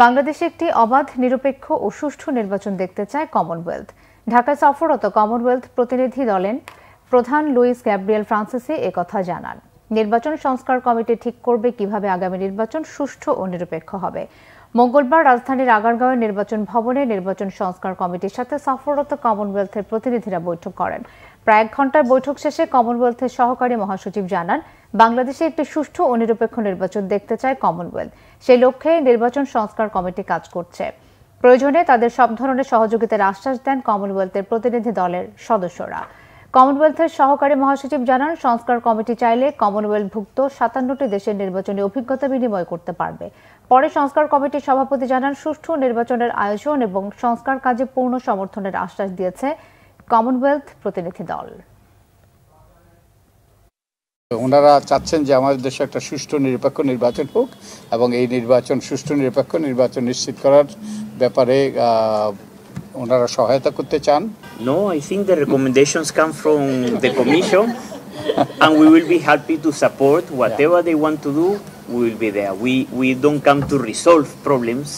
বাংলাদেশে একটি অবাধ, নিরপেক্ষ ও সুষ্ঠু নির্বাচন দেখতে চায় কমনওয়েলথ। ঢাকায় সফররত কমনওয়েলথ প্রতিনিধি দলের প্রধান লুইস গ্যাব্রিয়েল ফ্রান্সিসি একথা জানান। নির্বাচন সংস্কার কমিটি ঠিক করবে কিভাবে আগামী নির্বাচন সুষ্ঠু ও নিরপেক্ষ হবে। মঙ্গলবার রাজধানীর আগারগাঁওয়ের নির্বাচন ভবনে নির্বাচন সংস্কার কমিটির সাথে সফররত কমনওয়েলথের প্রতিনিধিরা বৈঠক করেন। প্রায় 1 ঘণ্টার বৈঠক শেষে কমনওয়েলথের সহকারী মহাসচিব জানান, বাংলাদেশে একটি সুষ্ঠু ও নিরপেক্ষ নির্বাচন দেখতে চায় কমনওয়েলথ। সেই লক্ষ্যে নির্বাচন সংস্কার কমিটি কাজ করছে। প্রয়োজনে তাদের সব ধরনের সহযোগিতার আশ্বাস দেন কমনওয়েলথের প্রতিনিধি দলের সদস্যরা। কমনওয়েলথের সহকারী মহাসচিব জানান, সংস্কার কমিটি চাইলে কমনওয়েলথভুক্ত 57টি দেশের নির্বাচনী অভিজ্ঞতা বিনিময় করতে পারবে। পরে সংস্কার কমিটির সভাপতি জানান, সুষ্ঠু নির্বাচনের আয়োজন এবং সংস্কার কাজে পূর্ণ সমর্থনের আশ্বাস দিয়েছে কমনওয়েলথ প্রতিনিধি দল। ওনারা চাচ্ছেন যে আমাদের দেশে একটা সুষ্ঠু নিরপেক্ষ নির্বাচন হোক এবং এই নির্বাচন সুষ্ঠু নিরপেক্ষ নির্বাচন নিশ্চিত করার ব্যাপারে ওনারা সহায়তা করতে চান। No, I think the recommendations come from the Commission and we will be happy to support whatever they want to do. We will be there. We don't come to resolve problems.